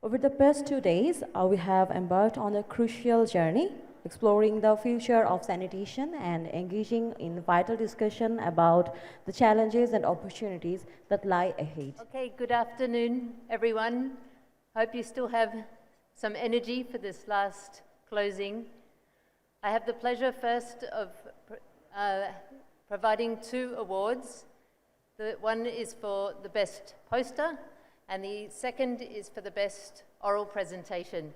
Over the past 2 days, we have embarked on a crucial journey, exploring the future of sanitation and engaging in vital discussion about the challenges and opportunities that lie ahead. Okay, good afternoon, everyone. Hope you still have some energy for this last closing. I have the pleasure first of providing 2 awards. The one is for the best poster, and the second is for the best oral presentation.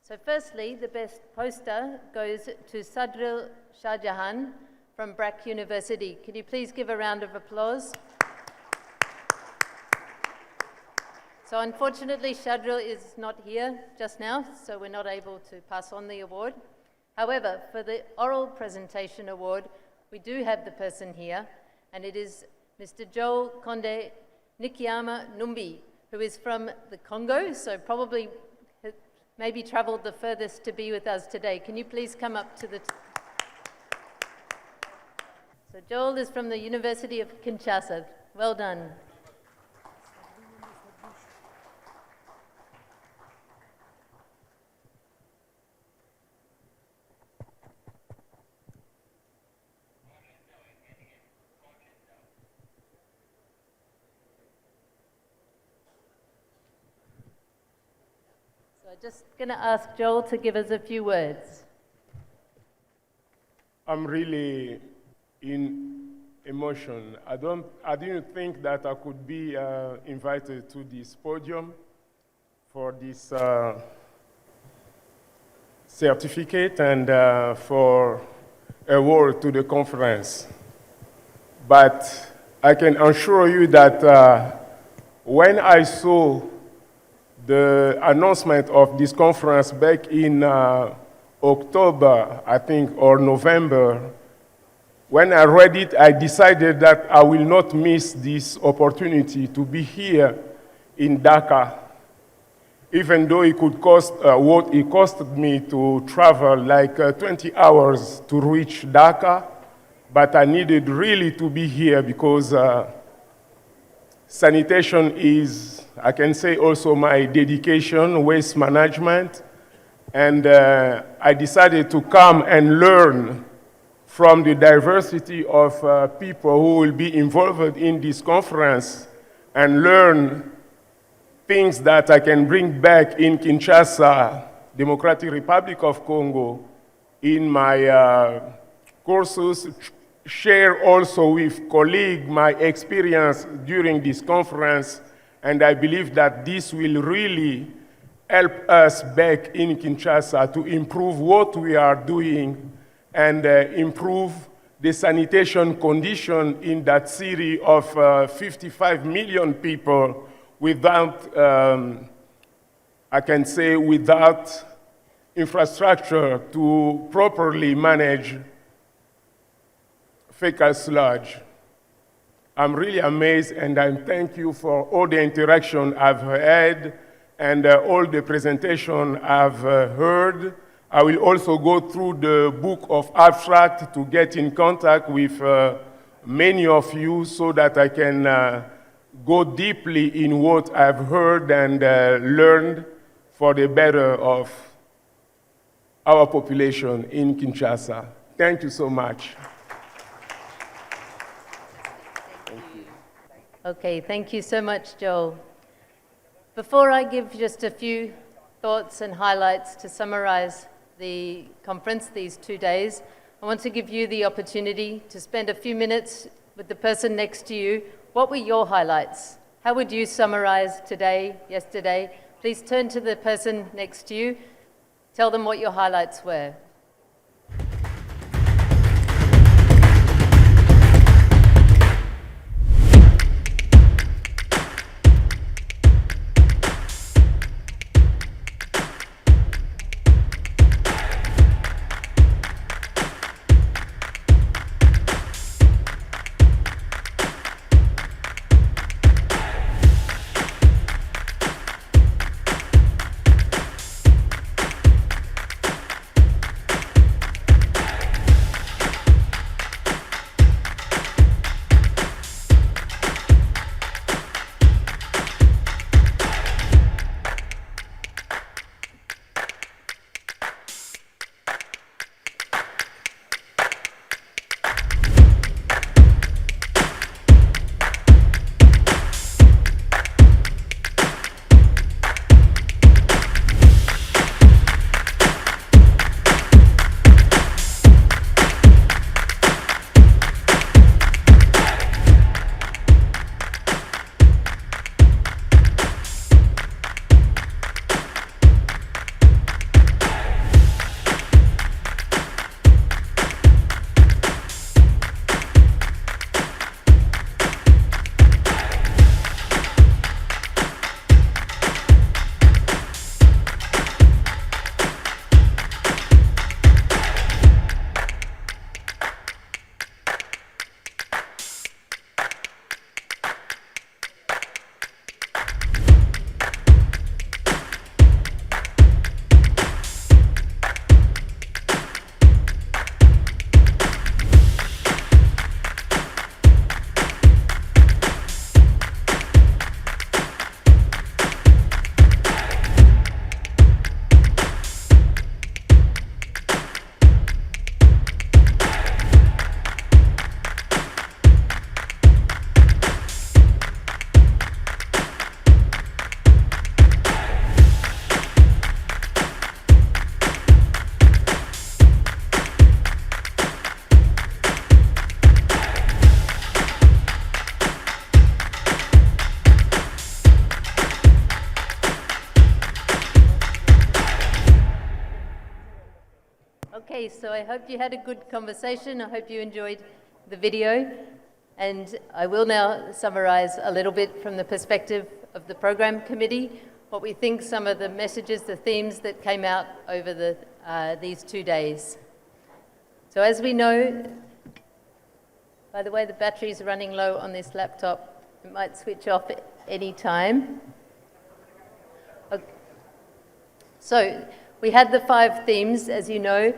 So firstly, the best poster goes to Sadril Jahan from Brack University. Can you please give a round of applause? So unfortunately, Shadhu is not here just now, so we're not able to pass on the award. However, for the oral presentation award, we do have the person here, and it is Mr. Joel Konde Nikiama Numbi, who is from the Congo, so probably maybe traveled the furthest to be with us today. Can you please come up to the... So Joel is from the University of Kinshasa. Well done. I'm just going to ask Joel to give us a few words. I'm really in emotion. I didn't think that I could be invited to this podium for this certificate and for award to the conference. But I can assure you that when I saw the announcement of this conference back in October, I think, or November, when I read it, I decided that I will not miss this opportunity to be here in Dhaka, even though it could cost what it costed me to travel like 20 hours to reach Dhaka, but I needed really to be here because sanitation is, I can say, also my dedication, waste management, and I decided to come and learn from the diversity of people who will be involved in this conference and learn things that I can bring back in Kinshasa, Democratic Republic of Congo, in my courses, share also with colleagues my experience during this conference, and I believe that this will really help us back in Kinshasa to improve what we are doing and improve the sanitation condition in that city of 55 million people without, I can say, without infrastructure to properly manage fecal sludge. I'm really amazed, and I thank you for all the interaction I've had and all the presentation I've heard. I will also go through the book of abstract to get in contact with many of you so that I can go deeply in what I've heard and learned for the better of our population in Kinshasa. Thank you so much. Okay, thank you so much, Joel. Before I give just a few thoughts and highlights to summarize the conference these 2 days, I want to give you the opportunity to spend a few minutes with the person next to you. What were your highlights? How would you summarize today, yesterday? Please turn to the person next to you. Tell them what your highlights were. Okay, so I hope you had a good conversation. I hope you enjoyed the video. And I will now summarize a little bit from the perspective of the program committee, what we think some of the messages, the themes that came out over these 2 days. So as we know, by the way, the battery is running low on this laptop. It might switch off at any time. Okay. So we had the 5 themes, as you know: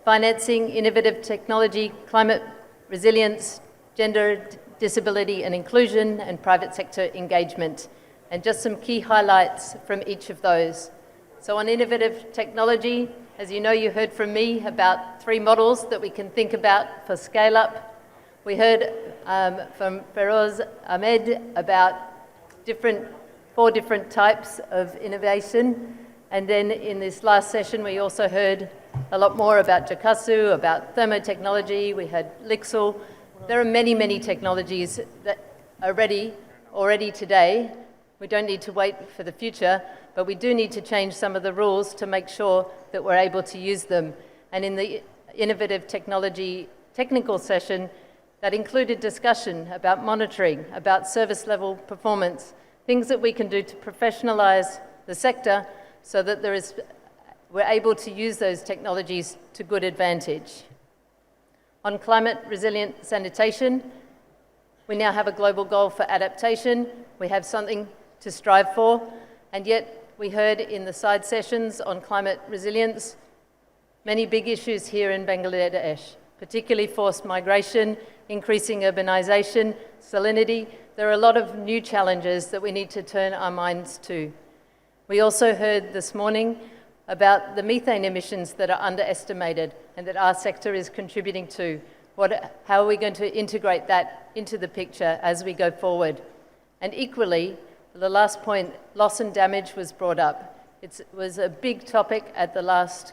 financing, innovative technology, climate resilience, gender, disability and inclusion, and private sector engagement. And just some key highlights from each of those. So on innovative technology, as you know, you heard from me about 3 models that we can think about for scale-up. We heard from Feroz Ahmed about 4 different types of innovation. And then in this last session, we also heard a lot more about Jakasu, about thermotechnology. We had Lixil. There are many, many technologies that are ready already today. We don't need to wait for the future, but we do need to change some of the rules to make sure that we're able to use them. And in the innovative technology technical session, that included discussion about monitoring, about service level performance, things that we can do to professionalize the sector so that we're able to use those technologies to good advantage. On climate resilient sanitation, we now have a global goal for adaptation. We have something to strive for, and yet we heard in the side sessions on climate resilience many big issues here in Bangladesh, particularly forced migration, increasing urbanization, salinity. There are a lot of new challenges that we need to turn our minds to. We also heard this morning about the methane emissions that are underestimated and that our sector is contributing to. How are we going to integrate that into the picture as we go forward? And equally, the last point, loss and damage was brought up. It was a big topic at the last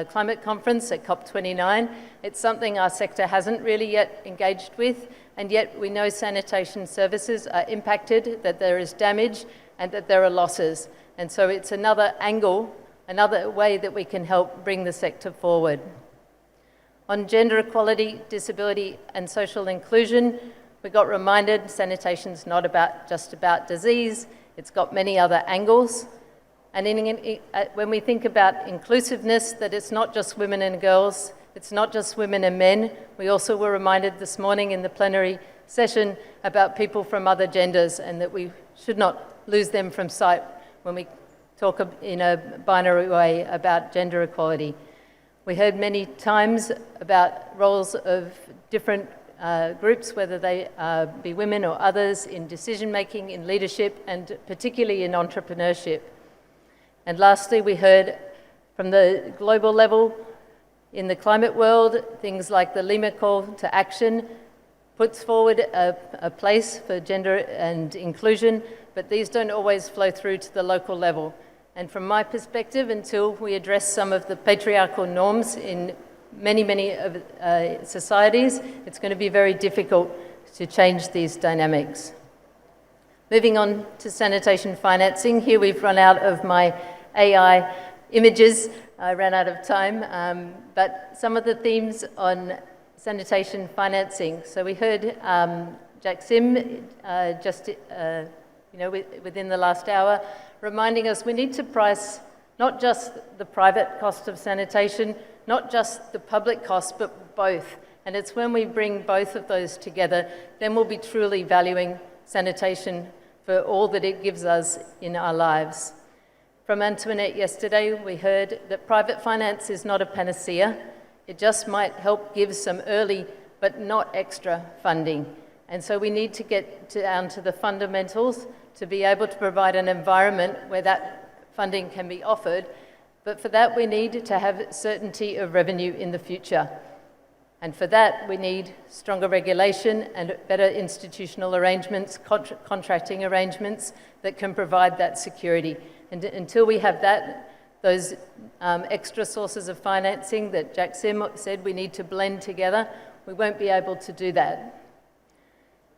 climate conference at COP29. It's something our sector hasn't really yet engaged with, and yet we know sanitation services are impacted, that there is damage, and that there are losses. And so it's another angle, another way that we can help bring the sector forward. On gender equality, disability, and social inclusion, we got reminded sanitation's not just about disease, it's got many other angles. And when we think about inclusiveness, that it's not just women and girls, it's not just women and men. We also were reminded this morning in the plenary session about people from other genders, and that we should not lose them from sight when we talk in a binary way about gender equality. We heard many times about roles of different groups, whether they be women or others, in decision-making, in leadership, and particularly in entrepreneurship. And lastly, we heard from the global level, in the climate world, things like the Lima Call to Action puts forward a place for gender and inclusion, but these don't always flow through to the local level. And from my perspective, until we address some of the patriarchal norms in many, many societies, it's going to be very difficult to change these dynamics. Moving on to sanitation financing, here we've run out of my AI images. I ran out of time, but some of the themes on sanitation financing. So we heard Jack Sim within the last hour, reminding us we need to price not just the private cost of sanitation, not just the public cost, but both. And it's when we bring both of those together, then we'll be truly valuing sanitation for all that it gives us in our lives. From Antoinette yesterday, we heard that private finance is not a panacea. It just might help give some early, but not extra funding. And so we need to get down to the fundamentals to be able to provide an environment where that funding can be offered. But for that, we need to have certainty of revenue in the future. And for that, we need stronger regulation and better institutional arrangements, contracting arrangements that can provide that security. And until we have that, those extra sources of financing that Jack Sim said we need to blend together, we won't be able to do that.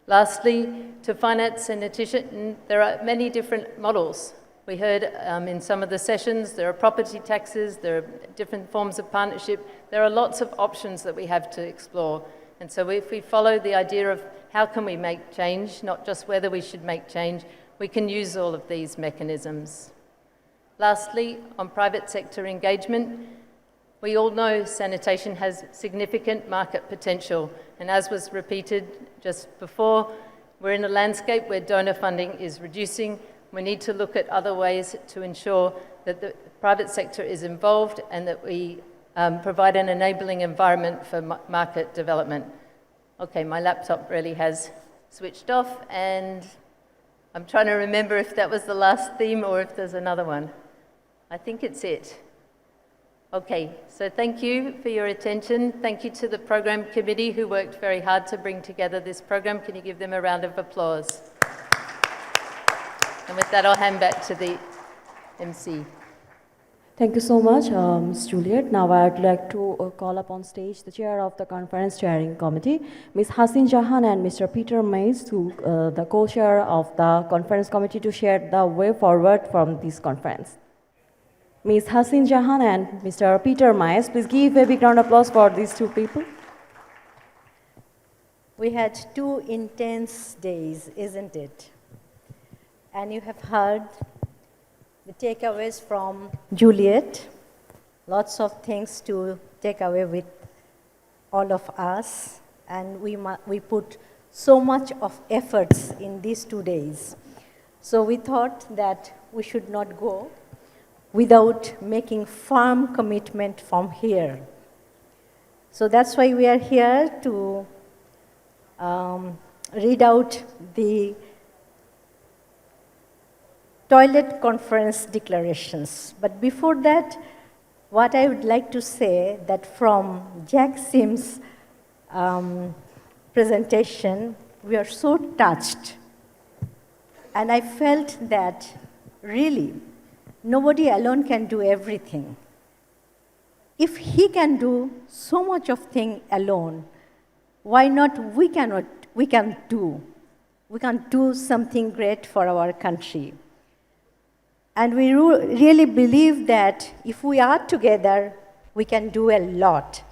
Lastly, to finance sanitation, there are many different models. We heard in some of the sessions, there are property taxes, there are different forms of partnership, there are lots of options that we have to explore. And so if we follow the idea of how can we make change, not just whether we should make change, we can use all of these mechanisms. Lastly, on private sector engagement, we all know sanitation has significant market potential, and as was repeated just before, we're in a landscape where donor funding is reducing. We need to look at other ways to ensure that the private sector is involved and that we provide an enabling environment for market development. Okay, my laptop really has switched off, and I'm trying to remember if that was the last theme or if there's another one. I think it's it. Okay, so thank you for your attention. Thank you to the program committee who worked very hard to bring together this program. Can you give them a round of applause? And with that, I'll hand back to the MC. Thank you so much, Ms. Juliet. Now I'd like to call up on stage the chair of the conference chairing committee, Ms. Hasin Jahan and Mr. Peter Maes, the co-chair of the conference committee, to share the way forward from this conference. Ms. Hasin Jahan and Mr. Peter Maes, please give a big round of applause for these two people. We had 2 intense days, isn't it? And you have heard the takeaways from Juliet, lots of things to take away with all of us, and we put so much of efforts in these 2 days. So we thought that we should not go without making firm commitment from here. So that's why we are here to read out the toilet conference declarations. But before that, what I would like to say that from Jack Sim's presentation, we are so touched. And I felt that really, nobody alone can do everything. If he can do so much of thing alone, why not we can do something great for our country. And we really believe that if we are together, we can do a lot.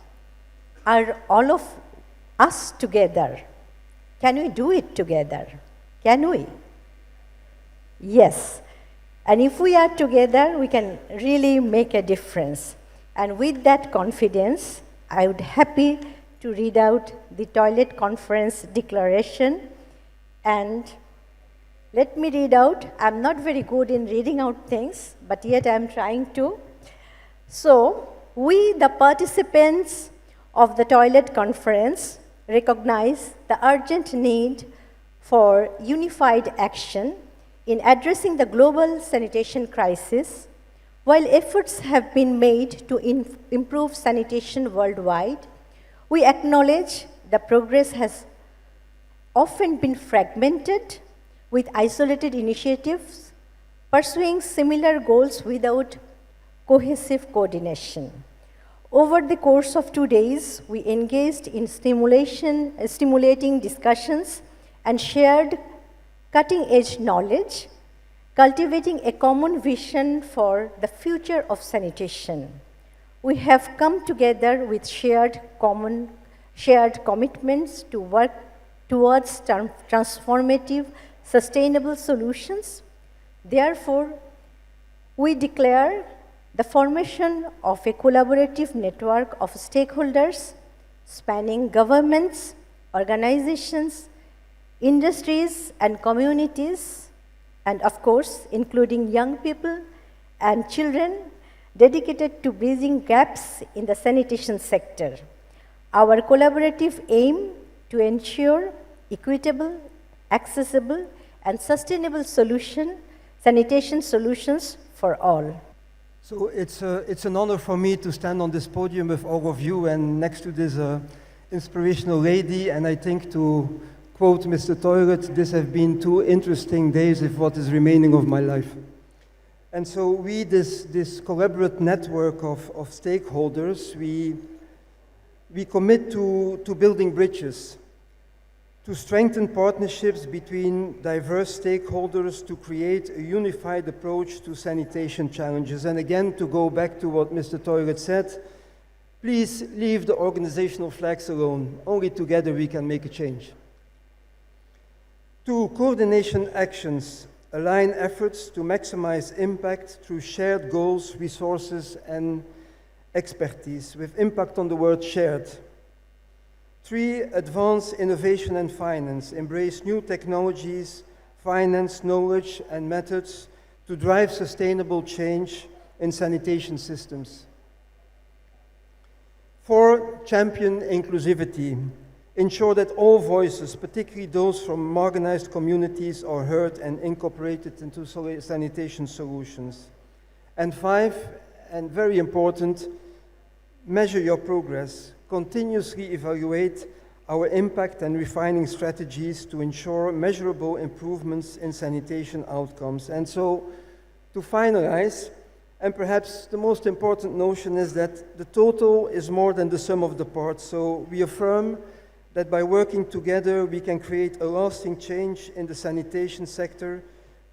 Are all of us together? Can we do it together? Can we? Yes. And if we are together, we can really make a difference. And with that confidence, I would happy to read out the toilet conference declaration. And let me read out. I'm not very good in reading out things, but yet I'm trying to. So, we, the participants of the toilet conference, recognize the urgent need for unified action in addressing the global sanitation crisis. While efforts have been made to improve sanitation worldwide, we acknowledge the progress has often been fragmented with isolated initiatives pursuing similar goals without cohesive coordination. Over the course of 2 days, we engaged in stimulating discussions and shared cutting-edge knowledge, cultivating a common vision for the future of sanitation. We have come together with shared commitments to work towards transformative, sustainable solutions. Therefore, we declare the formation of a collaborative network of stakeholders spanning governments, organizations, industries, and communities, and of course, including young people and children dedicated to bridging gaps in the sanitation sector. Our collaborative aim to ensure equitable, accessible, and sustainable sanitation solutions for all. So it's an honor for me to stand on this podium with all of you and next to this inspirational lady, and I think to quote Mr. Toilet, "This have been 2 interesting days of what is remaining of my life." And so we, this collaborative network of stakeholders, we commit to building bridges, to strengthen partnerships between diverse stakeholders to create a unified approach to sanitation challenges. And again, to go back to what Mr. Toilet said, Please leave the organizational flags alone. Only together we can make a change. 2, coordination actions. Align efforts to maximize impact through shared goals, resources, and expertise, with impact on the word shared. 3, advance innovation and finance. Embrace new technologies, finance, knowledge, and methods to drive sustainable change in sanitation systems. 4, champion inclusivity. Ensure that all voices, particularly those from marginalized communities, are heard and incorporated into sanitation solutions. And 5, and very important, measure your progress. Continuously evaluate our impact and refining strategies to ensure measurable improvements in sanitation outcomes. And so, to finalize, and perhaps the most important notion is that the total is more than the sum of the parts. So we affirm that by working together, we can create a lasting change in the sanitation sector,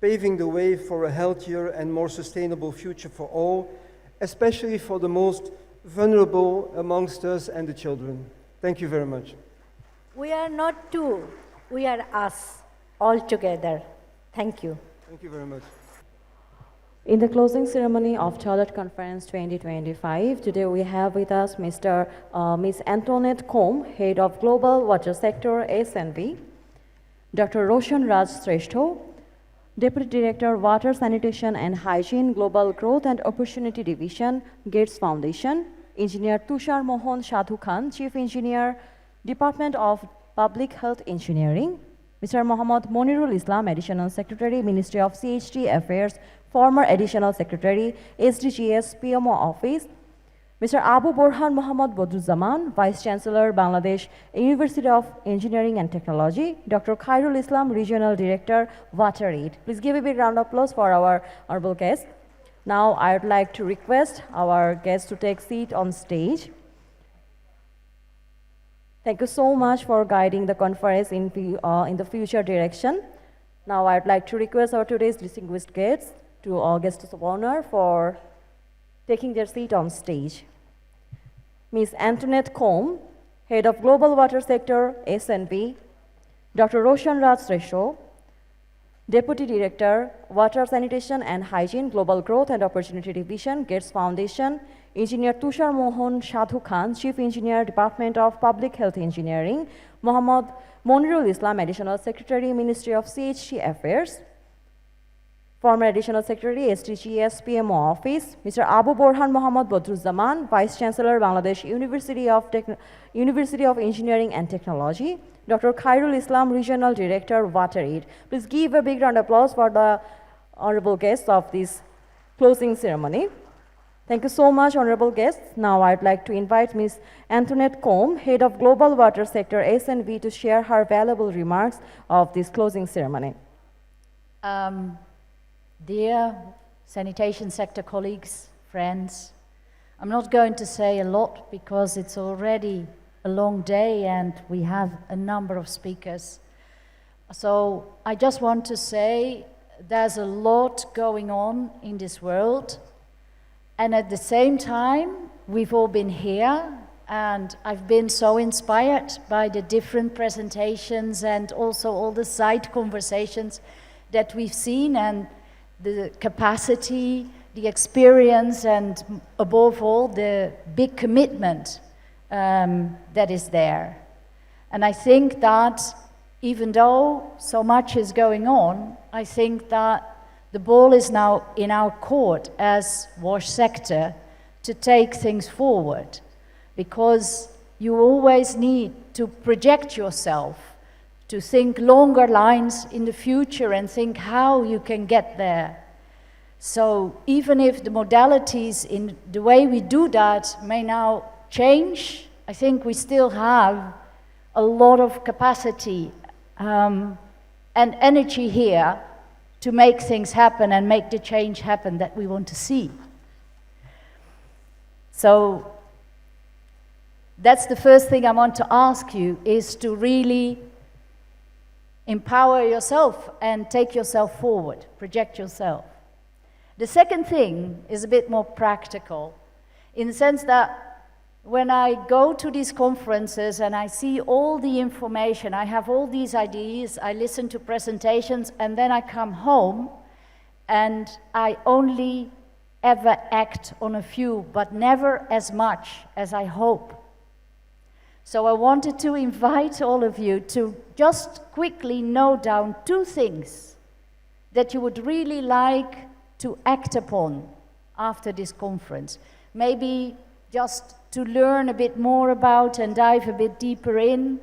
paving the way for a healthier and more sustainable future for all, especially for the most vulnerable amongst us and the children. Thank you very much. We are not two, we are us, all together. Thank you. Thank you very much. In the closing ceremony of Toilet Conference 2025, today we have with us Ms. Antoinette Kome, Head of Global Water Sector SNV, Dr. Roshan Shrestha, Deputy Director, Water, Sanitation and Hygiene, Global Growth and Opportunity Division, Gates Foundation, Engineer Tushar Mohon Shadhu Khan, Chief Engineer, Department of Public Health Engineering, Mr. Mohammad Monirul Islam, Additional Secretary, Ministry of CHT Affairs, former Additional Secretary, SDGs PMO Office, Mr. Abu Borhan Mohammad Badruzzaman, Vice Chancellor, Bangladesh University of Engineering and Technology, Dr. Khairul Islam, Regional Director, WaterAid. Please give a big round of applause for our honorable guest. Now I would like to request our guests to take seat on stage. Thank you so much for guiding the conference in the future direction. Now I would like to request our today's distinguished guests to our guests of honor for taking their seat on stage. Ms. Antoinette Kome, Head of Global Water Sector, SNV, Dr. Roshan Shrestha, Deputy Director, Water, Sanitation and Hygiene, Global Growth and Opportunity Division, Gates Foundation, Engineer Tushar Mohon Shadhu Khan, Chief Engineer, Department of Public Health Engineering, Mohammad Monirul Islam, Additional Secretary, Ministry of CHT Affairs, former Additional Secretary, SDGs PMO Office, Mr. Abu Borhan Mohammad Badruzzaman, Vice Chancellor, Bangladesh University of Engineering and Technology, Dr. Khairul Islam, Regional Director, WaterAid. Please give a big round of applause for the honorable guests of this closing ceremony. Thank you so much, honorable guests. Now I'd like to invite Ms. Antoinette Kome, Head of Global Water Sector, SNV, to share her valuable remarks of this closing ceremony. Dear sanitation sector colleagues, friends, I'm not going to say a lot because it's already a long day and we have a number of speakers. So I just want to say there's a lot going on in this world, and at the same time we've all been here, and I've been so inspired by the different presentations and also all the side conversations that we've seen, and the capacity, the experience, and above all, the big commitment that is there. And I think that even though so much is going on, I think that the ball is now in our court as WASH sector to take things forward, because you always need to project yourself, to think longer lines in the future and think how you can get there. So even if the modalities in the way we do that may now change, I think we still have a lot of capacity and energy here to make things happen and make the change happen that we want to see. So that's the first thing I want to ask you, is to really empower yourself and take yourself forward, project yourself. The second thing is a bit more practical, in the sense that when I go to these conferences and I see all the information, I have all these ideas, I listen to presentations, and then I come home and I only ever act on a few, but never as much as I hope. So I wanted to invite all of you to just quickly note down 2 things that you would really like to act upon after this conference. Maybe just to learn a bit more about and dive a bit deeper in,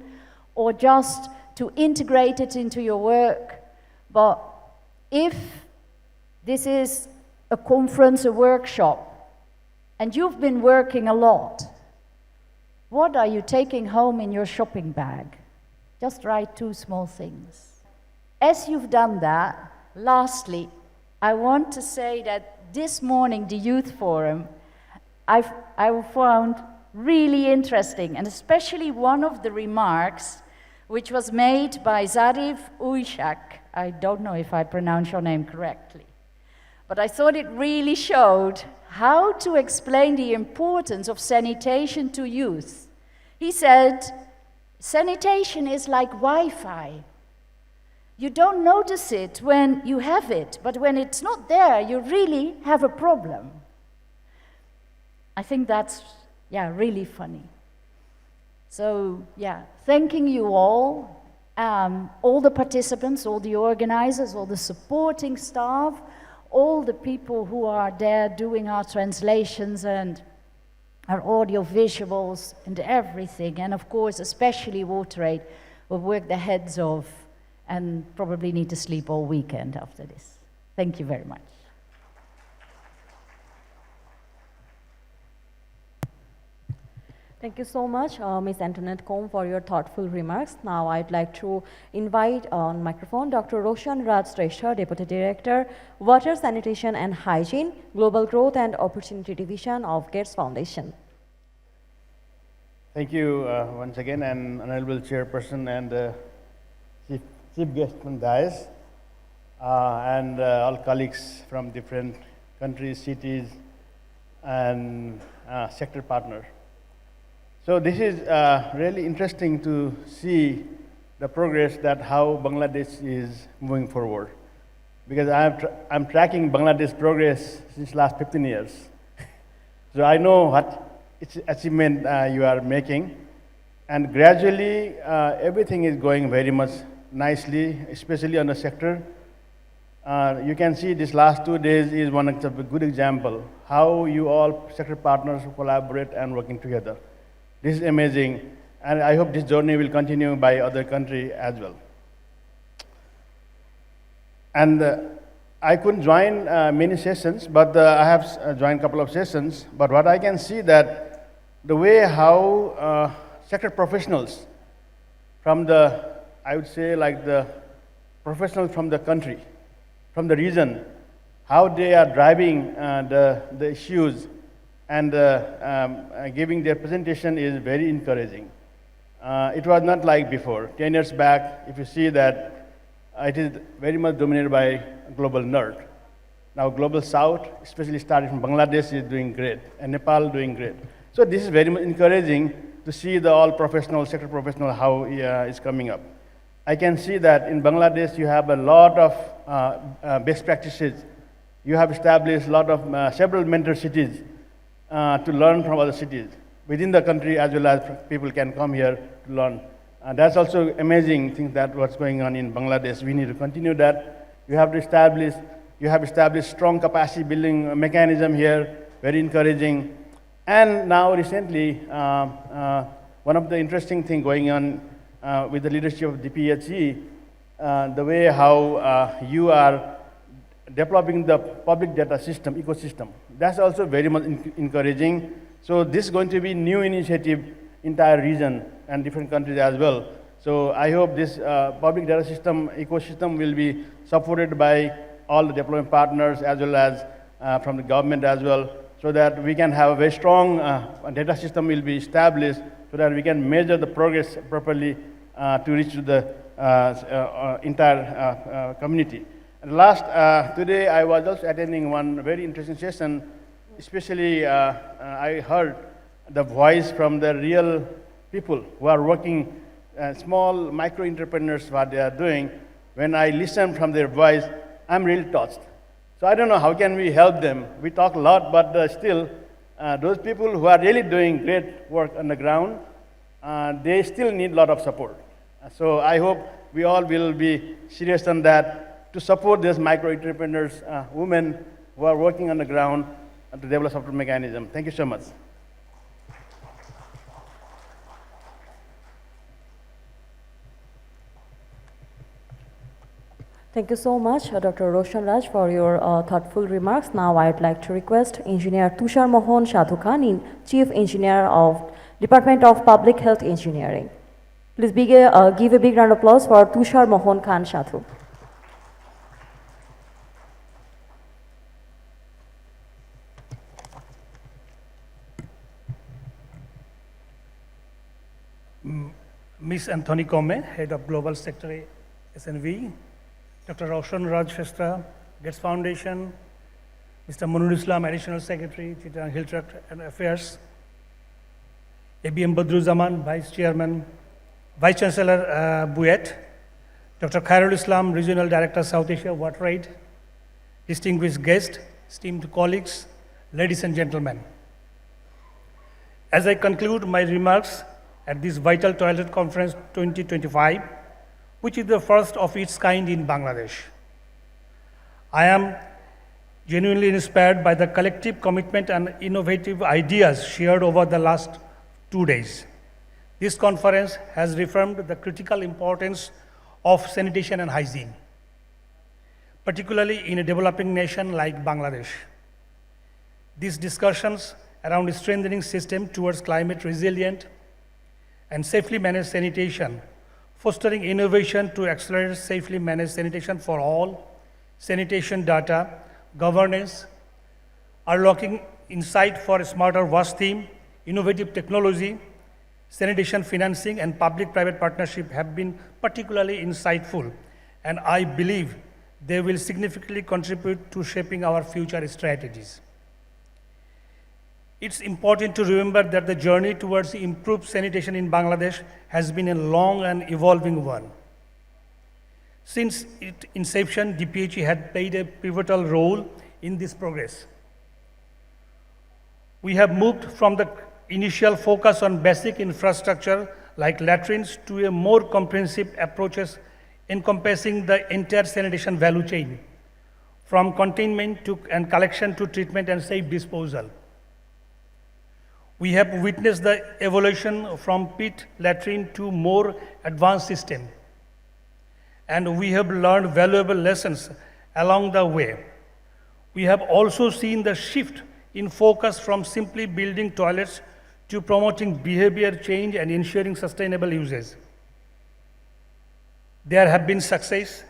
or just to integrate it into your work. But if this is a conference, a workshop, and you've been working a lot, what are you taking home in your shopping bag? Just write 2 small things. As you've done that, lastly, I want to say that this morning, the Youth Forum, I found really interesting, and especially one of the remarks which was made by Zarif Uyshak. I don't know if I pronounce your name correctly, but I thought it really showed how to explain the importance of sanitation to youth. He said, sanitation is like Wi-Fi. You don't notice it when you have it, but when it's not there, you really have a problem. I think that's, really funny. So, thanking you all the participants, all the organizers, all the supporting staff, all the people who are there doing our translations and our audio visuals and everything, and of course, especially WaterAid, who work their heads off and probably need to sleep all weekend after this. Thank you very much. Thank you so much, Ms. Antoinette Kome, for your thoughtful remarks. Now I'd like to invite on microphone Dr. Roshan Shrestha, Deputy Director, Water, Sanitation and Hygiene, Global Growth and Opportunity Division of Gates Foundation. Thank you once again, and Honorable Chairperson and Chief Guest from Maes, and all colleagues from different countries, cities, and sector partners. So this is really interesting to see the progress that how Bangladesh is moving forward, because I'm tracking Bangladesh progress since last 15 years. So I know what achievement you are making, and gradually everything is going very much nicely, especially on the sector. You can see this last 2 days is one of a good example how you all sector partners collaborate and working together. This is amazing, and I hope this journey will continue by other countries as well. And I couldn't join many sessions, but I have joined a couple of sessions. But what I can see that the way how sector professionals from the, I would say like the professionals from the country, from the region, how they are driving the issues and giving their presentation is very encouraging. It was not like before. 10 years back, if you see that it is very much dominated by global north. Now global south, especially starting from Bangladesh, is doing great, and Nepal doing great. So this is very much encouraging to see the all professional, sector professional, how it's coming up. I can see that in Bangladesh you have a lot of best practices. You have established a lot of several mentor cities to learn from other cities within the country, as well as people can come here to learn. That's also amazing thing that what's going on in Bangladesh. We need to continue that. You have established strong capacity building mechanism here, very encouraging. And now recently, one of the interesting thing going on with the leadership of DPHE, the way how you are developing the public data system, ecosystem. That's also very much encouraging. So this is going to be new initiative, entire region and different countries as well. So I hope this public data system, ecosystem will be supported by all the deployment partners as well as from the government as well, so that we can have a very strong data system will be established, so that we can measure the progress properly to reach to the entire community. And last, today I was also attending one very interesting session, especially I heard the voice from the real people who are working, small micro entrepreneurs, what they are doing. When I listen from their voice, I'm really touched. So I don't know how can we help them. We talk a lot, but still, those people who are really doing great work on the ground, they still need a lot of support. So I hope we all will be serious on that to support these micro entrepreneurs, women who are working on the ground to develop support mechanism. Thank you so much. Thank you so much, Dr. Roshan Raj, for your thoughtful remarks. Now I'd like to request Engineer Tushar Mohon Shadhu, Chief Engineer of Department of Public Health Engineering. Please give a big round of applause for Tushar Mohon Khan Shadhu. Ms. Antoinette Kome, Head of Global Secretary SNV, Dr. Roshan Raj Shrestha, Gates Foundation, Mr. Monirul, Additional Secretary, Chittagong Hill Tract and Affairs, ABM Badruzzaman, Vice Chairman, Vice Chancellor BUET, Dr. Khairul, Regional Director, South Asia, WaterAid, distinguished guests, esteemed colleagues, ladies and gentlemen. As I conclude my remarks at this Vital Toilet Conference 2025, which is the first of its kind in Bangladesh, I am genuinely inspired by the collective commitment and innovative ideas shared over the last 2 days. This conference has reaffirmed the critical importance of sanitation and hygiene, particularly in a developing nation like Bangladesh. These discussions around strengthening system towards climate resilient and safely managed sanitation, fostering innovation to accelerate safely managed sanitation for all, sanitation data, governance, unlocking insight for a smarter waste theme, innovative technology, sanitation financing, and public-private partnership have been particularly insightful, and I believe they will significantly contribute to shaping our future strategies. It's important to remember that the journey towards improved sanitation in Bangladesh has been a long and evolving one. Since its inception, DPHE had played a pivotal role in this progress. We have moved from the initial focus on basic infrastructure like latrines to a more comprehensive approaches encompassing the entire sanitation value chain, from containment and collection to treatment and safe disposal. We have witnessed the evolution from pit latrine to more advanced system, and we have learned valuable lessons along the way. We have also seen the shift in focus from simply building toilets to promoting behavior change and ensuring sustainable uses. There have been success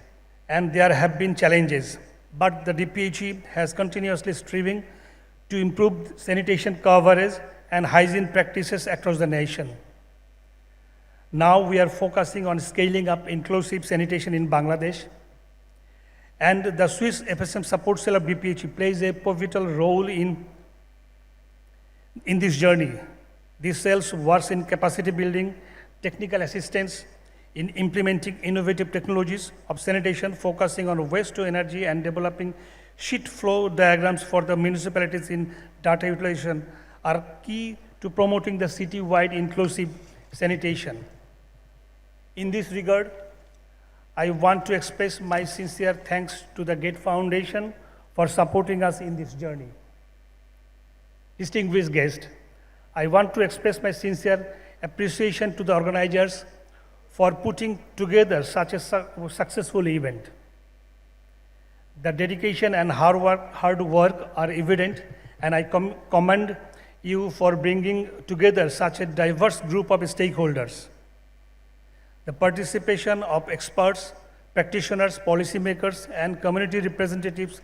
and there have been challenges, but the DPHE has continuously striving to improve sanitation coverage and hygiene practices across the nation. Now we are focusing on scaling up inclusive sanitation in Bangladesh, and the Swiss FSM support cell of DPHE plays a pivotal role in this journey. These cells works in capacity building, technical assistance, in implementing innovative technologies of sanitation, focusing on waste to energy and developing sheet flow diagrams for the municipalities in data utilization are key to promoting the city-wide inclusive sanitation. In this regard, I want to express my sincere thanks to the Gates Foundation for supporting us in this journey. Distinguished guests, I want to express my sincere appreciation to the organizers for putting together such a successful event. The dedication and hard work are evident, and I commend you for bringing together such a diverse group of stakeholders. The participation of experts, practitioners, policymakers, and community representatives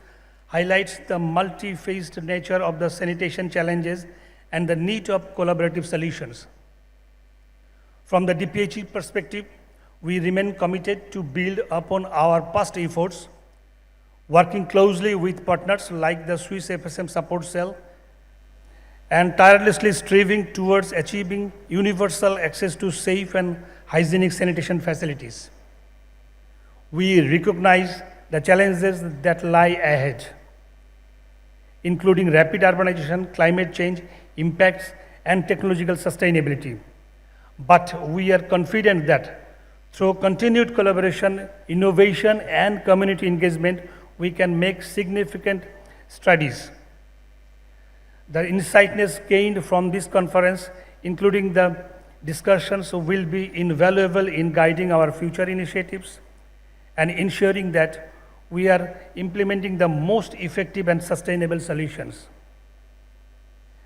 highlights the multi-phased nature of the sanitation challenges and the need of collaborative solutions. From the DPHE perspective, we remain committed to build upon our past efforts, working closely with partners like the Swiss FSM Support Cell and tirelessly striving towards achieving universal access to safe and hygienic sanitation facilities. We recognize the challenges that lie ahead, including rapid urbanization, climate change impacts, and technological sustainability. But we are confident that through continued collaboration, innovation, and community engagement, we can make significant strides. The insights gained from this conference, including the discussions, will be invaluable in guiding our future initiatives and ensuring that we are implementing the most effective and sustainable solutions.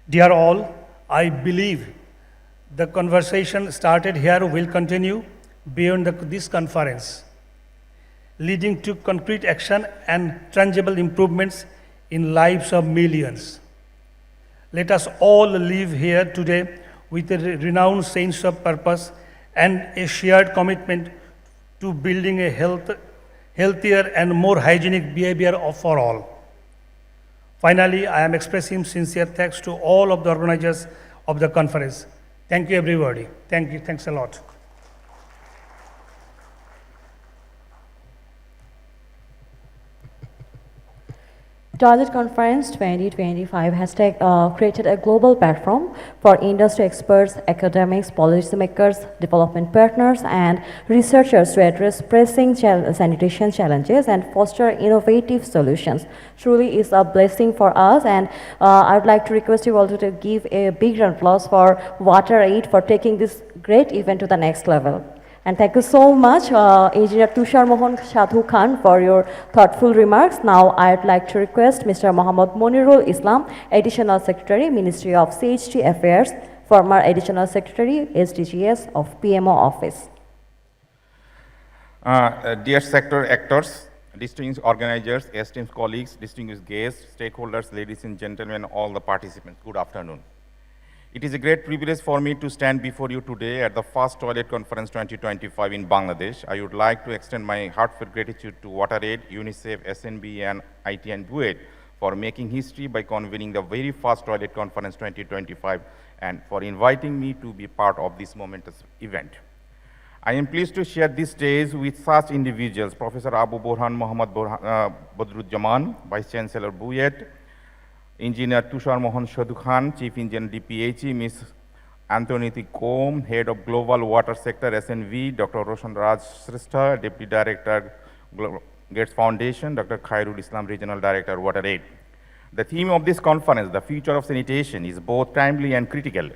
Dear all, I believe the conversation started here will continue beyond this conference, leading to concrete action and tangible improvements in lives of millions. Let us all live here today with a renowned sense of purpose and a shared commitment to building a healthier and more hygienic behavior for all. Finally, I am expressing sincere thanks to all of the organizers of the conference. Thank you, everybody. Thank you. Thanks a lot. Toilet Conference 2025 has created a global platform for industry experts, academics, policymakers, development partners, and researchers to address pressing sanitation challenges and foster innovative solutions. Truly is a blessing for us, and I would like to request you all to give a big round of applause for WaterAid for taking this great event to the next level. And thank you so much, Engineer Tushar, Mohon, Shadhu Khan, for your thoughtful remarks. Now, I would like to request Mr. Mohammad Monirul Islam, Additional Secretary, Ministry of CHT Affairs, former Additional Secretary, SDGs of PMO Office. Dear sector actors, distinguished organizers, esteemed colleagues, distinguished guests, stakeholders, ladies and gentlemen, all the participants, good afternoon. It is a great privilege for me to stand before you today at the first Toilet Conference 2025 in Bangladesh. I would like to extend my heartfelt gratitude to WaterAid, UNICEF, SNB, and IT and BUET for making history by convening the very first Toilet Conference 2025 and for inviting me to be part of this momentous event. I am pleased to share this stage with such individuals, Professor Abu Borhan Mohammad Badruzzaman, Vice Chancellor BUET, Engineer Tushar Mohon Shadhu Khan, Chief Engineer DPHE, Ms. Antoinette Kome, Head of Global Water Sector SNV, Dr. Roshan Shrestha, Deputy Director, Gates Foundation, Dr. Khairul Islam, Regional Director, WaterAid. The theme of this conference, the future of sanitation, is both timely and critical.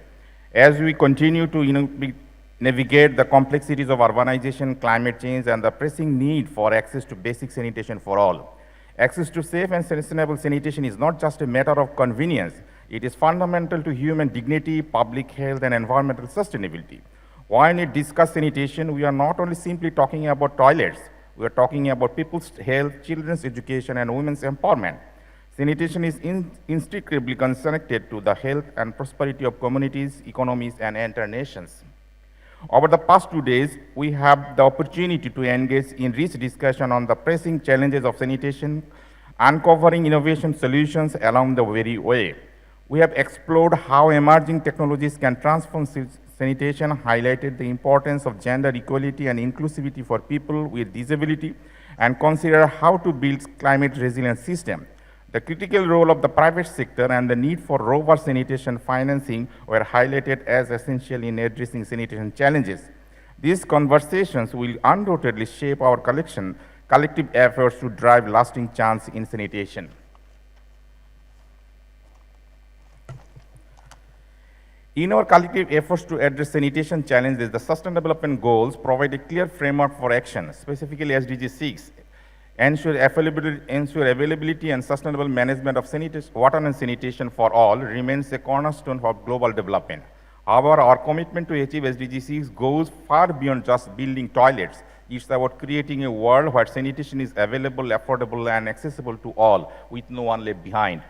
As we continue to navigate the complexities of urbanization, climate change, and the pressing need for access to basic sanitation for all. Access to safe and sustainable sanitation is not just a matter of convenience, it is fundamental to human dignity, public health, and environmental sustainability. When we discuss sanitation, we are not only simply talking about toilets, we are talking about people's health, children's education, and women's empowerment. Sanitation is inextricably connected to the health and prosperity of communities, economies, and entire nations. Over the past 2 days, we have the opportunity to engage in rich discussion on the pressing challenges of sanitation, uncovering innovation solutions along the very way. We have explored how emerging technologies can transform sanitation, highlighted the importance of gender equality and inclusivity for people with disability, and consider how to build climate resilient system. The critical role of the private sector and the need for robust sanitation financing were highlighted as essential in addressing sanitation challenges. These conversations will undoubtedly shape our collective efforts to drive lasting change in sanitation. In our collective efforts to address sanitation challenges, the Sustainable Development Goals provide a clear framework for action, specifically SDG 6. Ensure availability and sustainable management of water and sanitation for all remains a cornerstone for global development. However, our commitment to achieve SDG 6 goes far beyond just building toilets. It's about creating a world where sanitation is available, affordable, and accessible to all, with no one left behind.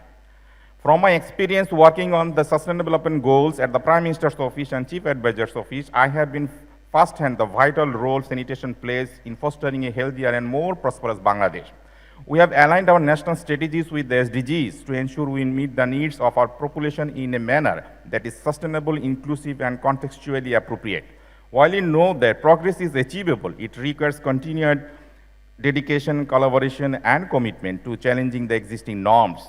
From my experience working on the Sustainable Development Goals at the Prime Minister's Office and Chief Advisor's Office, I have been firsthand the vital role sanitation plays in fostering a healthier and more prosperous Bangladesh. We have aligned our national strategies with the SDGs to ensure we meet the needs of our population in a manner that is sustainable, inclusive, and contextually appropriate. While we know that progress is achievable, it requires continued dedication, collaboration, and commitment to challenging the existing norms.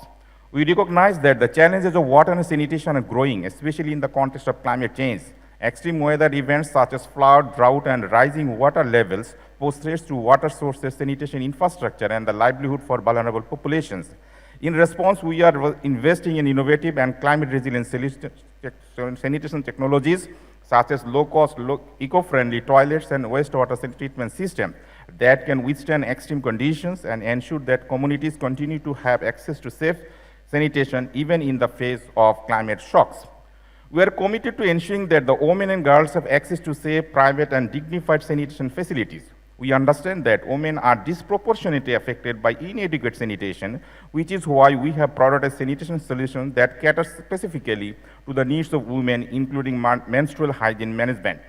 We recognize that the challenges of water and sanitation are growing, especially in the context of climate change. Extreme weather events such as flood, drought, and rising water levels pose threats to water sources, sanitation infrastructure, and the livelihood for vulnerable populations. In response, we are investing in innovative and climate-resilient sanitation technologies such as low-cost, eco-friendly toilets and wastewater treatment systems that can withstand extreme conditions and ensure that communities continue to have access to safe sanitation even in the face of climate shocks. We are committed to ensuring that the women and girls have access to safe, private, and dignified sanitation facilities. We understand that women are disproportionately affected by inadequate sanitation, which is why we have prioritized sanitation solutions that cater specifically to the needs of women, including menstrual hygiene management.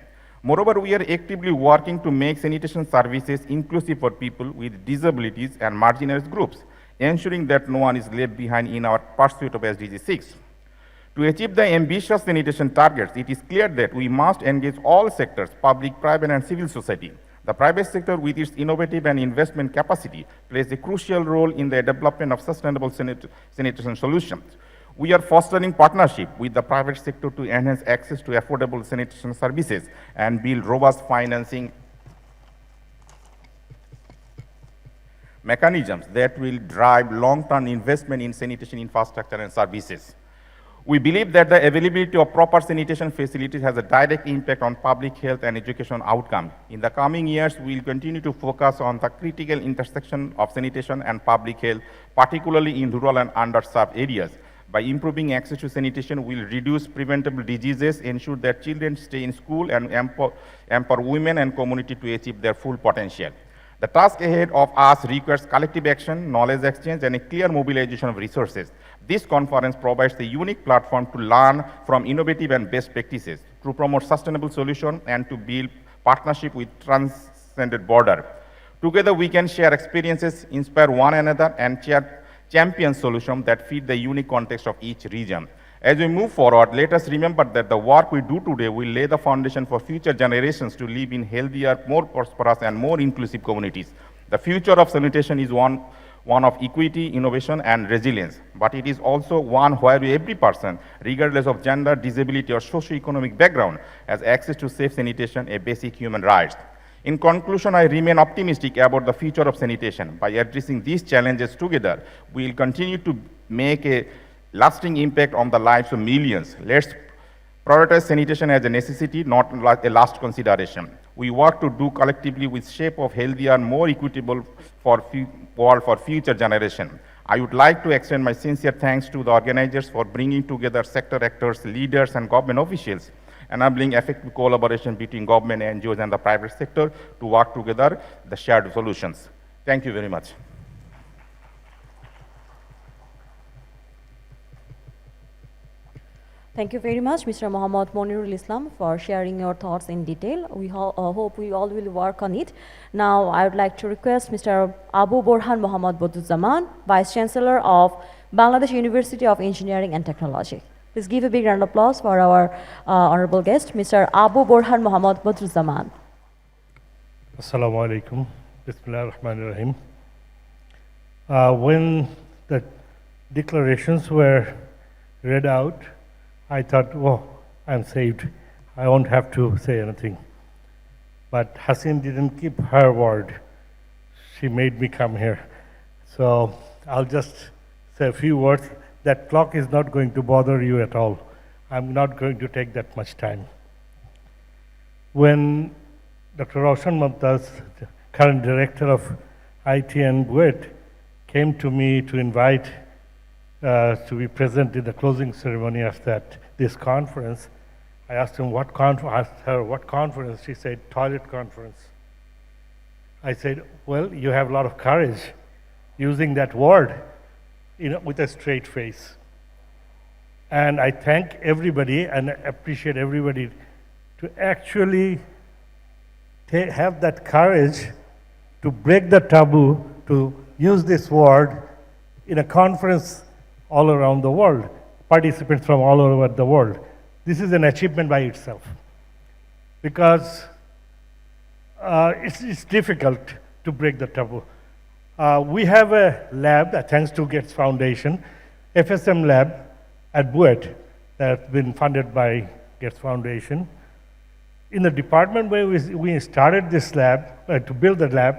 Moreover, we are actively working to make sanitation services inclusive for people with disabilities and marginalized groups, ensuring that no one is left behind in our pursuit of SDG 6. To achieve the ambitious sanitation targets, it is clear that we must engage all sectors, public, private, and civil society. The private sector, with its innovative and investment capacity, plays a crucial role in the development of sustainable sanitation solutions. We are fostering partnership with the private sector to enhance access to affordable sanitation services and build robust financing mechanisms that will drive long-term investment in sanitation infrastructure and services. We believe that the availability of proper sanitation facilities has a direct impact on public health and education outcomes. In the coming years, we will continue to focus on the critical intersection of sanitation and public health, particularly in rural and underserved areas. By improving access to sanitation, we will reduce preventable diseases, ensure that children stay in school, and empower women and community to achieve their full potential. The task ahead of us requires collective action, knowledge exchange, and a clear mobilization of resources. This conference provides a unique platform to learn from innovative and best practices, to promote sustainable solutions, and to build partnership with transcendent border. Together, we can share experiences, inspire one another, and champion solutions that fit the unique context of each region. As we move forward, let us remember that the work we do today will lay the foundation for future generations to live in healthier, more prosperous, and more inclusive communities. The future of sanitation is one of equity, innovation, and resilience, but it is also one where every person, regardless of gender, disability, or socio-economic background, has access to safe sanitation, a basic human right. In conclusion, I remain optimistic about the future of sanitation. By addressing these challenges together, we will continue to make a lasting impact on the lives of millions. Let's prioritize sanitation as a necessity, not like a last consideration. We work to do collectively with shape of healthier, more equitable world for future generations. I would like to extend my sincere thanks to the organizers for bringing together sector actors, leaders, and government officials, enabling effective collaboration between government, NGOs, and the private sector to work together the shared solutions. Thank you very much. Thank you very much, Mr. Mohammad Monirul Islam, for sharing your thoughts in detail. We hope we all will work on it. Now, I would like to request Mr. Abu Borhan Mohammad Badruzzaman, Vice Chancellor of Bangladesh University of Engineering and Technology. Please give a big round of applause for our honorable guest, Mr. Abu Borhan Mohammad Badruzzaman. Assalamu alaikum. Bismillah ar-Rahman ar-Rahim. When the declarations were read out, I thought, oh, I'm saved. I won't have to say anything. But Hasin didn't keep her word. She made me come here. So I'll just say a few words. That clock is not going to bother you at all. I'm not going to take that much time. When Dr. Roshan, the current director of IT and BUET, came to me to invite to be present in the closing ceremony of this conference, I asked her what conference. She said, toilet conference. I said, well, you have a lot of courage using that word, with a straight face. And I thank everybody and appreciate everybody to actually have that courage to break the taboo, to use this word in a conference all around the world, participants from all over the world. This is an achievement by itself, because it's difficult to break the taboo. We have a lab, thanks to Gates Foundation, FSM lab at BUET, that's been funded by Gates Foundation. In the department where we started this lab, to build the lab,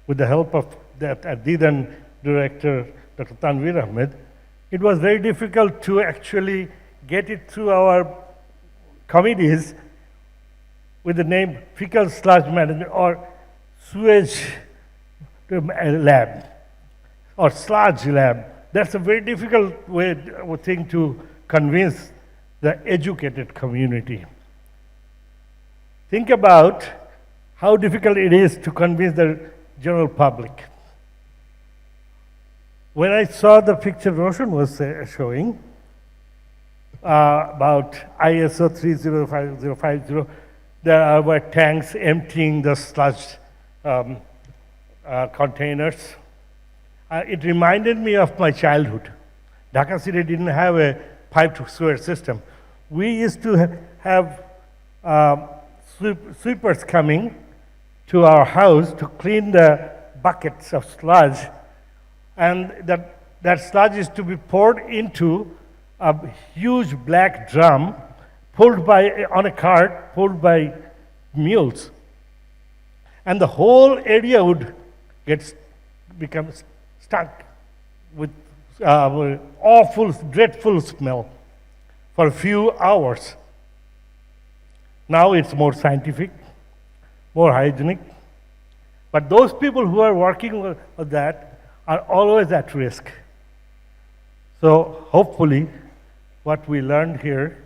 with the help of the then director, Dr. Tanveer Ahmed, it was very difficult to actually get it through our committees with the name fecal sludge management or sewage lab or sludge lab. That's a very difficult thing to convince the educated community. Think about how difficult it is to convince the general public. When I saw the picture Roshan was showing about ISO 30050, there were tanks emptying the sludge containers. It reminded me of my childhood. Dhaka City didn't have a piped sewer system. We used to have sweepers coming to our house to clean the buckets of sludge, and that sludge is to be poured into a huge black drum on a cart pulled by mules. And the whole area would become stunk with awful, dreadful smell for a few hours. Now it's more scientific, more hygienic. But those people who are working with that are always at risk. So hopefully, what we learned here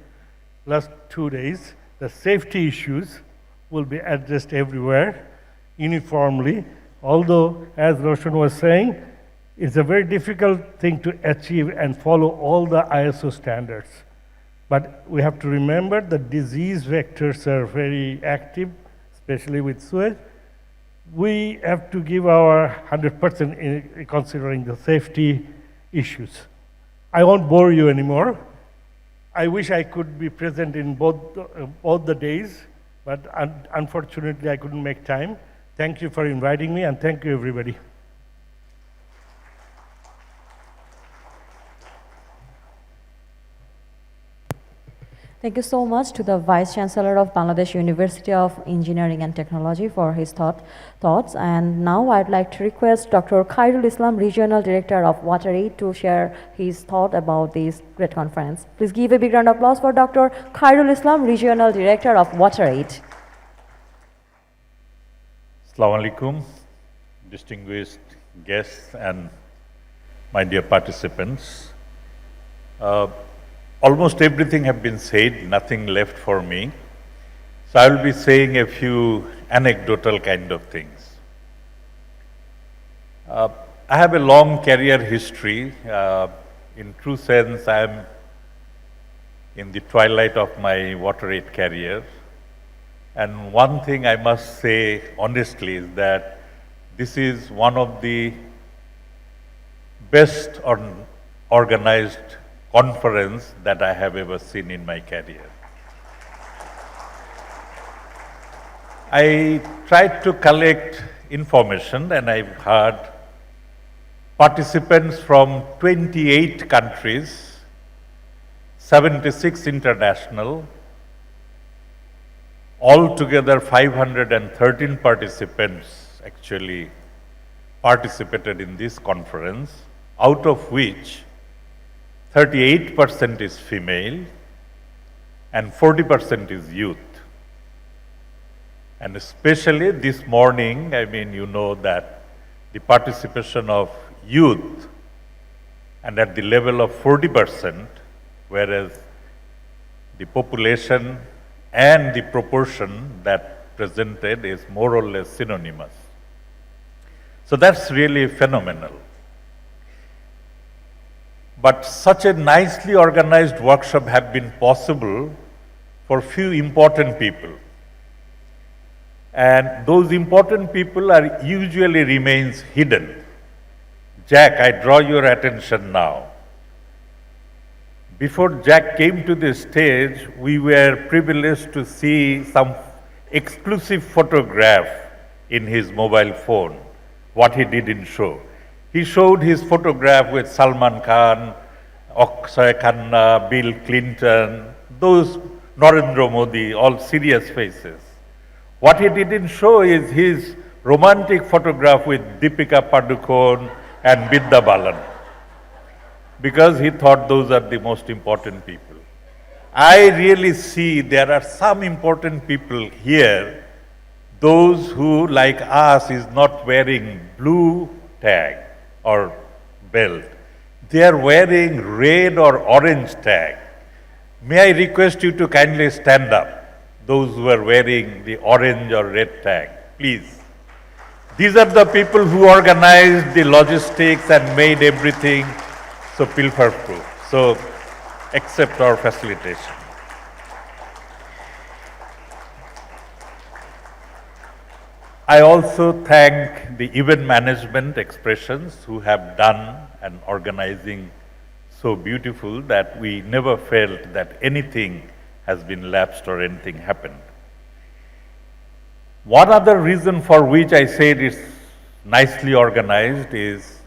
last 2 days, the safety issues will be addressed everywhere uniformly. Although, as Roshan was saying, it's a very difficult thing to achieve and follow all the ISO standards. But we have to remember the disease vectors are very active, especially with sewage. We have to give our 100% in considering the safety issues. I won't bore you anymore. I wish I could be present in both the days, but unfortunately I couldn't make time. Thank you for inviting me, and thank you, everybody. Thank you so much to the Vice Chancellor of Bangladesh University of Engineering and Technology for his thoughts. And now I'd like to request Dr. Khairul Islam, Regional Director of WaterAid, to share his thought about this great conference. Please give a big round of applause for Dr. Khairul Islam, Regional Director of WaterAid. Assalamu alaikum, distinguished guests and my dear participants. Almost everything has been said, nothing left for me. So I will be saying a few anecdotal kind of things. I have a long career history. In true sense, I am in the twilight of my WaterAid career. And one thing I must say honestly is that this is one of the best organized conference that I have ever seen in my career. I tried to collect information, and I've heard participants from 28 countries, 76 international, altogether 513 participants actually participated in this conference, out of which 38% is female and 40% is youth. And especially this morning, I mean, you know that the participation of youth and at the level of 40%, whereas the population and the proportion that presented is more or less synonymous. So that's really phenomenal. But such a nicely organized workshop have been possible for few important people. And those important people are usually remains hidden. Jack, I draw your attention now. Before Jack came to the stage, we were privileged to see some exclusive photograph in his mobile phone, what he didn't show. He showed his photograph with Salman Khan, Akshay Khanna, Bill Clinton, those Narendra Modi, all serious faces. What he didn't show is his romantic photograph with Deepika Padukone and Vidya Balan, because he thought those are the most important people. I really see there are some important people here, those who, like us, is not wearing blue tag or belt. They are wearing red or orange tag. May I request you to kindly stand up, those who are wearing the orange or red tag, please. These are the people who organized the logistics and made everything so pilfer-proof. So accept our facilitation. I also thank the event management expressions who have done and organizing so beautiful that we never felt that anything has been lapsed or anything happened. One other reason for which I said it's nicely organized is,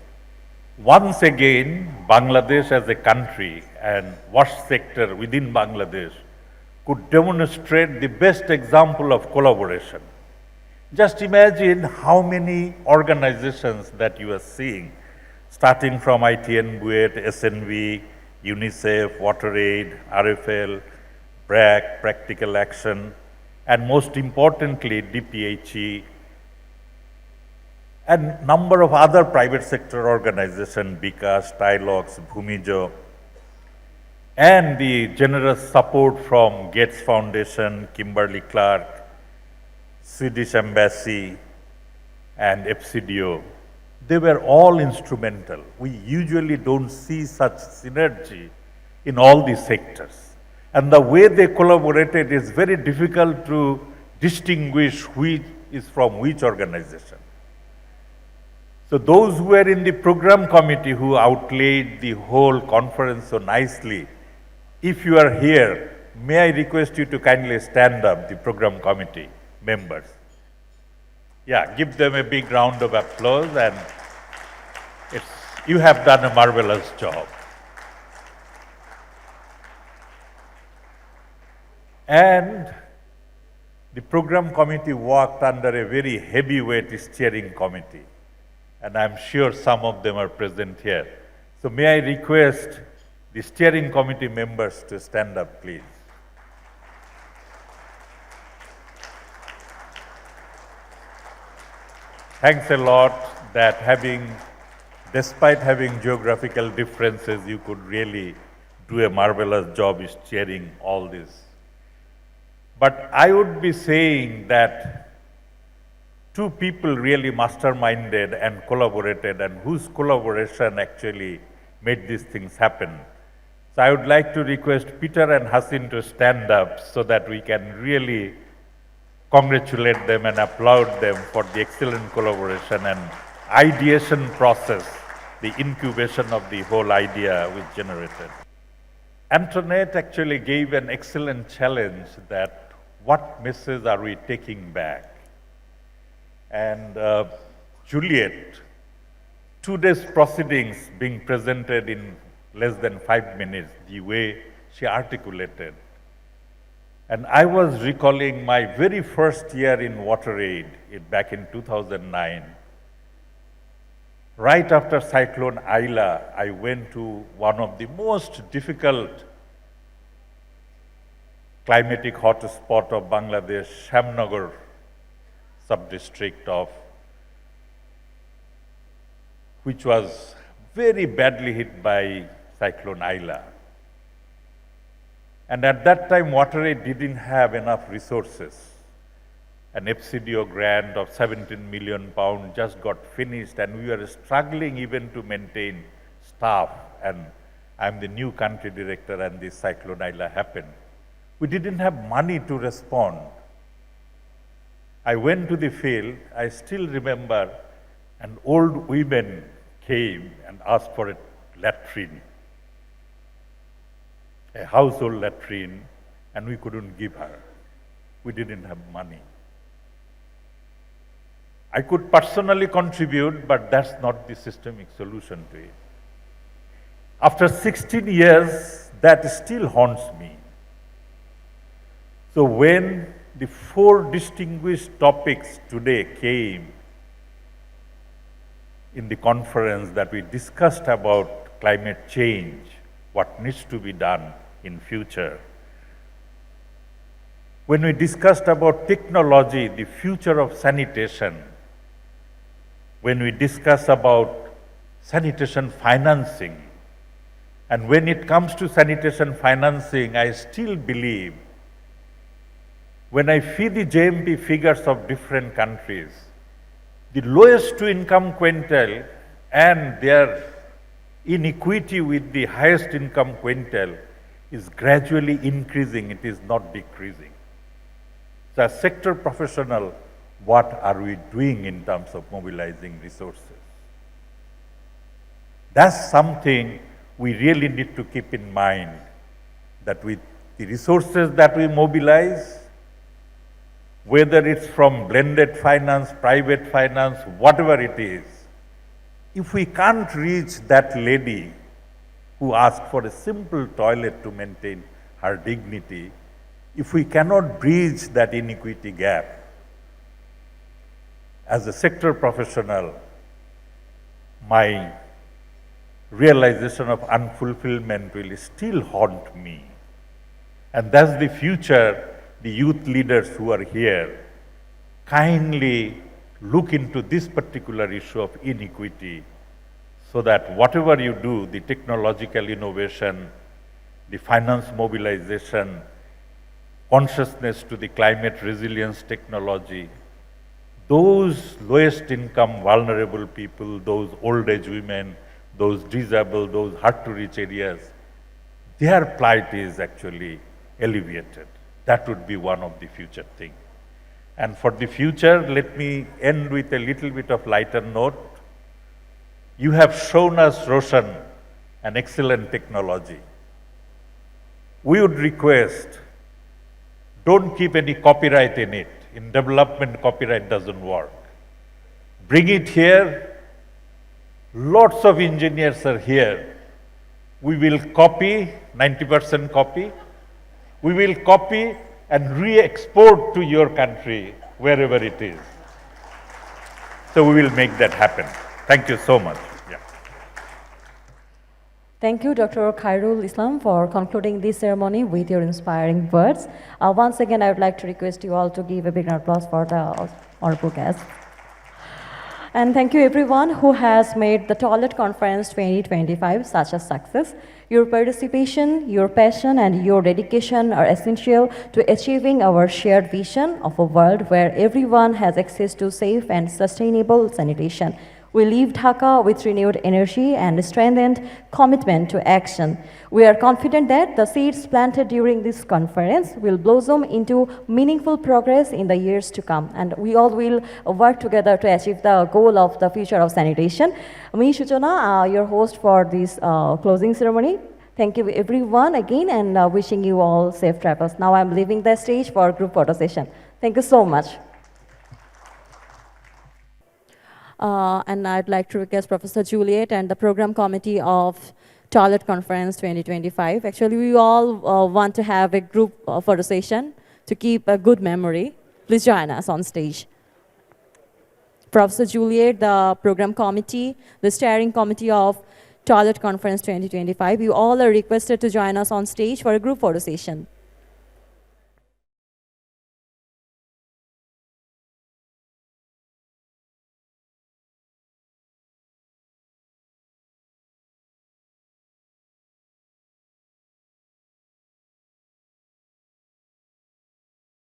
once again, Bangladesh as a country and wash sector within Bangladesh could demonstrate the best example of collaboration. Just imagine how many organizations that you are seeing, starting from ITN, BUET, SNV, UNICEF, WaterAid, RFL, BRAC, Practical Action, and most importantly, DPHE, and number of other private sector organizations, Bikash, Tilox, Bhumijo, and the generous support from Gates Foundation, Kimberly-Clark, Swedish Embassy, and FCDO. They were all instrumental. We usually don't see such synergy in all these sectors. And the way they collaborated is very difficult to distinguish which is from which organization. So those who were in the program committee who outlaid the whole conference so nicely, if you are here, may I request you to kindly stand up, the program committee members. Yeah, give them a big round of applause, and you have done a marvelous job. And the program committee worked under a very heavyweight steering committee. And I'm sure some of them are present here. So may I request the steering committee members to stand up, please. Thanks a lot that despite having geographical differences, you could really do a marvelous job steering all this. But I would be saying that two people really masterminded and collaborated, and whose collaboration actually made these things happen. So I would like to request Peter and Hasin to stand up so that we can really congratulate them and applaud them for the excellent collaboration and ideation process, the incubation of the whole idea which generated. Antoinette actually gave an excellent challenge that what message are we taking back? And Juliet, 2 days proceedings being presented in less than 5 minutes, the way she articulated. And I was recalling my very first year in WaterAid back in 2009. Right after Cyclone Aila, I went to one of the most difficult climatic hotspot of Bangladesh, Shamnagar sub-district which was very badly hit by Cyclone Aila. And at that time, WaterAid didn't have enough resources. An FCDO grant of £17 million just got finished, and we were struggling even to maintain staff. And I'm the new country director, and this Cyclone Aila happened. We didn't have money to respond. I went to the field. I still remember an old woman came and asked for a latrine, a household latrine, and we couldn't give her. We didn't have money. I could personally contribute, but that's not the systemic solution to it. After 16 years, that still haunts me. So when the 4 distinguished topics today came in the conference that we discussed about climate change, what needs to be done in future. When we discussed about technology, the future of sanitation, when we discuss about sanitation financing, and when it comes to sanitation financing, I still believe, when I see the JMP figures of different countries, the lowest to income quintile and their inequity with the highest income quintile is gradually increasing, it is not decreasing. So as sector professional, what are we doing in terms of mobilizing resources? That's something we really need to keep in mind, that with the resources that we mobilize, whether it's from blended finance, private finance, whatever it is, if we can't reach that lady who asked for a simple toilet to maintain her dignity, if we cannot bridge that inequity gap, as a sector professional, my realization of unfulfillment will still haunt me. And that's the future. The youth leaders who are here, kindly look into this particular issue of inequity so that whatever you do, the technological innovation, the finance mobilization, consciousness to the climate resilience technology, those lowest income vulnerable people, those old age women, those disabled, those hard to reach areas, their plight is actually alleviated. That would be one of the future things. And for the future, let me end with a little bit of lighter note. You have shown us, Roshan, an excellent technology. We would request, don't keep any copyright in it. In development, copyright doesn't work. Bring it here. Lots of engineers are here. We will copy, 90% copy. We will copy and re-export to your country, wherever it is. So we will make that happen. Thank you so much. Yeah. Thank you, Dr. Khairul Islam, for concluding this ceremony with your inspiring words. Once again, I would like to request you all to give a big applause for the honorable guests. And thank you everyone who has made the Toilet Conference 2025 such a success. Your participation, your passion, and your dedication are essential to achieving our shared vision of a world where everyone has access to safe and sustainable sanitation. We leave Dhaka with renewed energy and strengthened commitment to action. We are confident that the seeds planted during this conference will blossom into meaningful progress in the years to come, and we all will work together to achieve the goal of the future of sanitation. Me, Shuchana, your host for this closing ceremony. Thank you everyone again, and wishing you all safe travels. Now I'm leaving the stage for group photo session. Thank you so much. And I'd like to request Professor Juliet and the program committee of Toilet Conference 2025. Actually, we all want to have a group photo session to keep a good memory. Please join us on stage. Professor Juliet, the program committee, the steering committee of Toilet Conference 2025, you all are requested to join us on stage for a group photo session.